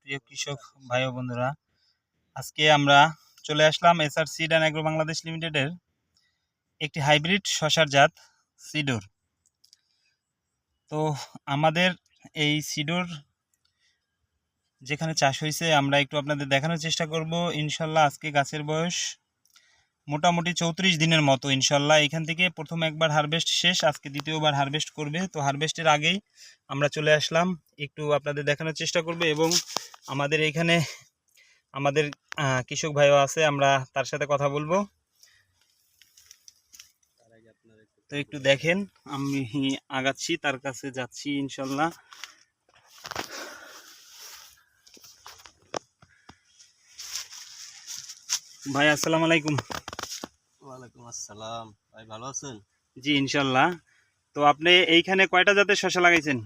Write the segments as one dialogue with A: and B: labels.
A: প্রিয় কৃষক ভাই ও বন্ধুরা, আজকে আমরা চলে আসলাম SR seed and agro Bangladesh লিমিটেডের একটি হাইব্রিড শসার জাত সিডোর। তো আমাদের এই সিডোর যেখানে চাষ হয়েছে আমরা একটু আপনাদের দেখানোর চেষ্টা করব। ইনশাল্লাহ আজকে গাছের বয়স মোটামুটি 34 দিনের মতো। ইনশাল্লাহ এখান থেকে প্রথম একবার হারভেস্ট শেষ, আজকে দ্বিতীয়বার হারভেস্ট করবে। তো হারভেস্টের আগেই আমরা চলে আসলাম, একটু আপনাদের দেখানোর চেষ্টা করব। এবং আমাদের এখানে আমাদের কৃষক ভাইও আছে, আমরা তার সাথে কথা বলবো। তো একটু দেখেন, আমি আগাচ্ছি, তার কাছে যাচ্ছি ইনশাল্লাহ। ভাই আসসালামু আলাইকুম।
B: ওয়ালাইকুম আসসালাম। ভাই ভালো আছেন?
A: জি ইনশাল্লাহ। তো আপনি এইখানে কয়টা জাতের শসা লাগাইছেন?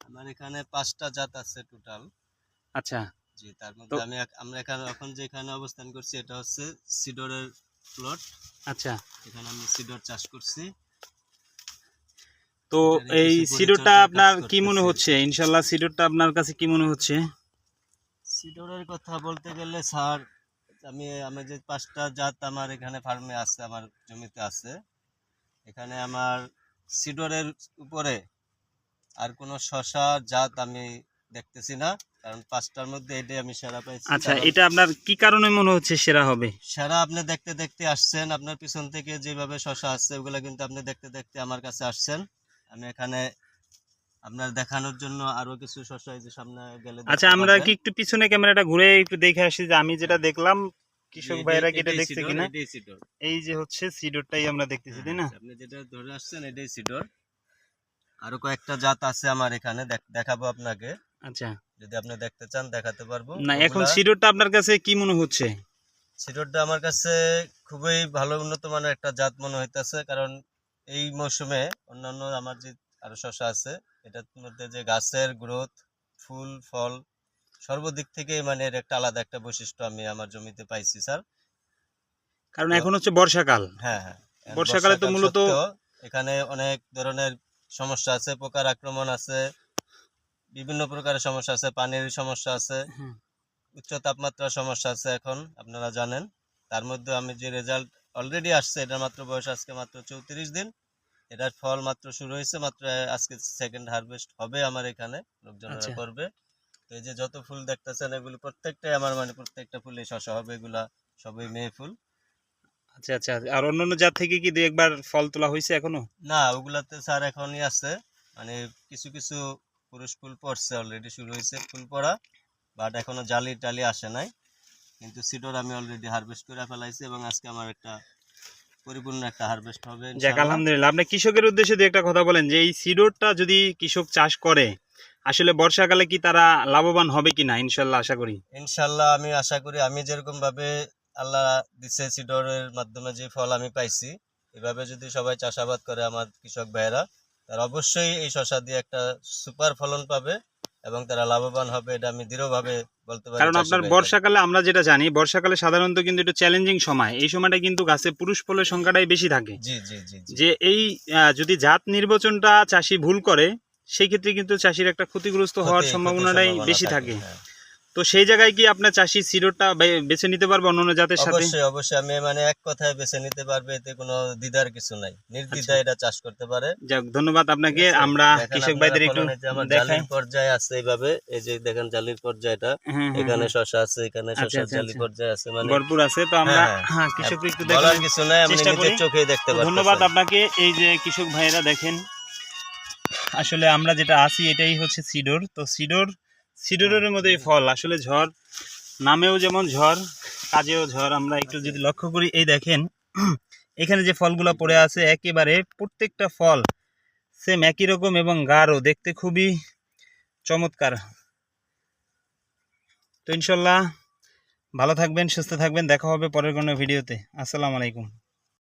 B: আমার এখানে 5টা জাত আছে টোটাল।
A: আচ্ছা,
B: জি, তার মধ্যে আমরা এখানে এখন যেখানে অবস্থান করছি এটা হচ্ছে সিডরের প্লট।
A: আচ্ছা,
B: এখানে আমি সিডর চাষ করছি।
A: তো এই সিডরটা আপনার কি মনে হচ্ছে? ইনশাল্লাহ সিডরটা আপনার কাছে কি মনে হচ্ছে?
B: সিডরের কথা বলতে গেলে স্যার, আমি যে 5টা জাত আমার এখানে ফার্মে আছে, আমার জমিতে আছে, এখানে আমার সিডরের উপরে আর কোনো শসা জাত আমি দেখতেছি না, কারণ 5টার মধ্যে এটাই আমি সেরা পাইছি।
A: আচ্ছা, এটা আপনার কি কারণে মনে হচ্ছে সেরা হবে?
B: সেরা আপনি দেখতে দেখতে আসছেন, আপনার পিছন থেকে যেভাবে শসা আসছে ওগুলা কিন্তু আপনি দেখতে দেখতে আমার কাছে আসছেন। আমি এখানে আপনার দেখানোর জন্য আরো কিছু শসা এই যে সামনে গেলে
A: আচ্ছা, আমরা কি একটু পিছনে ক্যামেরাটা ঘুরে একটু দেখে আসি যে আমি যেটা দেখলাম কৃষক ভাইরা কি এটা দেখছে কিনা। এই যে হচ্ছে সিডরটাই আমরা দেখতেছি, তাই না?
B: আপনি যেটা ধরে আসছেন এটাই সিডর। আরো কয়েকটা জাত আছে আমার এখানে, দেখাবো আপনাকে।
A: আচ্ছা,
B: যদি আপনি দেখতে চান দেখাতে পারবো।
A: না এখন সিডরটা আপনার কাছে কি মনে হচ্ছে?
B: সিডরটা আমার কাছে খুবই ভালো উন্নত মানের একটা জাত মনে হইতেছে, কারণ এই মৌসুমে অন্যান্য আমার যে আরো শসা আছে এটার মধ্যে যে গাছের গ্রোথ, ফুল ফল সর্বদিক থেকে মানে এর একটা আলাদা একটা বৈশিষ্ট্য আমি আমার জমিতে পাইছি স্যার।
A: কারণ এখন হচ্ছে বর্ষাকাল।
B: হ্যাঁ হ্যাঁ,
A: বর্ষাকালে তো মূলত
B: এখানে অনেক ধরনের সমস্যা আছে, পোকার আক্রমণ আছে, বিভিন্ন প্রকারের সমস্যা আছে, পানির সমস্যা আছে, উচ্চ তাপমাত্রার সমস্যা আছে এখন আপনারা জানেন। তার মধ্যে আমি যে রেজাল্ট অলরেডি আসছে, এটার মাত্র বয়স আজকে মাত্র 34 দিন, এটার ফল মাত্র শুরু হয়েছে, মাত্র আজকে সেকেন্ড হারভেস্ট হবে আমার এখানে, লোকজনেরা করবে। তো এই যে যত ফুল দেখতেছেন এগুলো প্রত্যেকটাই আমার, মানে প্রত্যেকটা ফুলে শসা হবে, এগুলা সবই মেয়ে ফুল।
A: আচ্ছা আচ্ছা, আর অন্যান্য জাত থেকে কি দুই একবার ফল তোলা হয়েছে এখনো?
B: না, ওগুলাতে স্যার এখনই আছে, মানে কিছু কিছু পুরুষ ফুল পড়ছে, অলরেডি শুরু হয়েছে ফুল পড়া, বাট এখনো জালি টালি আসে নাই। কিন্তু সিডর আমি অলরেডি হারভেস্ট করে ফেলাইছি এবং আজকে আমার একটা পরিপূর্ণ একটা হারভেস্ট হবে
A: যাক
B: ইনশাআল্লাহ।
A: আলহামদুলিল্লাহ। আপনি কৃষকের উদ্দেশ্যে দুই একটা কথা বলেন যে এই সিডরটা যদি কৃষক চাষ করে আসলে বর্ষাকালে কি তারা লাভবান হবে কিনা? ইনশাল্লাহ আশা করি।
B: ইনশাআল্লাহ আমি আশা করি, আমি যেরকম ভাবে আল্লাহ দিছে সিডরের মাধ্যমে যে ফল আমি পাইছি, এভাবে যদি সবাই চাষাবাদ করে আমার কৃষক ভাইয়েরা, তারা অবশ্যই এই শসা দিয়ে একটা সুপার ফলন পাবে এবং তারা লাভবান হবে, এটা আমি দৃঢ়ভাবে বলতে পারি।
A: কারণ আপনার বর্ষাকালে আমরা যেটা জানি, বর্ষাকালে সাধারণত কিন্তু একটু চ্যালেঞ্জিং সময়, এই সময়টা কিন্তু গাছে পুরুষ ফলের সংখ্যাটাই বেশি থাকে।
B: জি জি জি,
A: যে এই যদি জাত নির্বাচনটা চাষি ভুল করে সেই ক্ষেত্রে কিন্তু চাষির একটা ক্ষতিগ্রস্ত হওয়ার সম্ভাবনাটাই বেশি থাকে। তো সেই জায়গায় কি আপনার চাষি সিডরটা বেছে নিতে পারবে অন্যান্য জাতের সাথে?
B: অবশ্যই অবশ্যই, আমি মানে এক কথায় বেছে নিতে পারবে, এতে কোনো দ্বিধার কিছু নাই, নির্দ্বিধায় এটা চাষ করতে পারে।
A: যাক ধন্যবাদ আপনাকে। আমরা কৃষক ভাইদের একটু
B: জালির পর্যায়ে আছে, এইভাবে এই যে দেখেন জালির পর্যায়টা, এখানে শসা আছে, এখানে শসা জালি পর্যায়ে আছে, মানে
A: ভরপুর আছে। তো আমরা কৃষক একটু
B: বলার কিছু নাই, আমি নিজের চোখেই দেখতে পাচ্ছি।
A: ধন্যবাদ আপনাকে। এই যে কৃষক ভাইয়েরা দেখেন, আসলে আমরা যেটা আছি এটাই হচ্ছে সিডর। তো সিডরের মধ্যেই ফল, আসলে ঝড় নামেও যেমন ঝড়, কাজেও ঝড়। আমরা একটু যদি লক্ষ্য করি, এই দেখেন এখানে যে ফলগুলো পড়ে আছে একেবারে প্রত্যেকটা ফল সেম একই রকম এবং গাঢ়, দেখতে খুবই চমৎকার। তো ইনশাল্লাহ ভালো থাকবেন, সুস্থ থাকবেন, দেখা হবে পরের কোনো ভিডিওতে। আসসালামু আলাইকুম।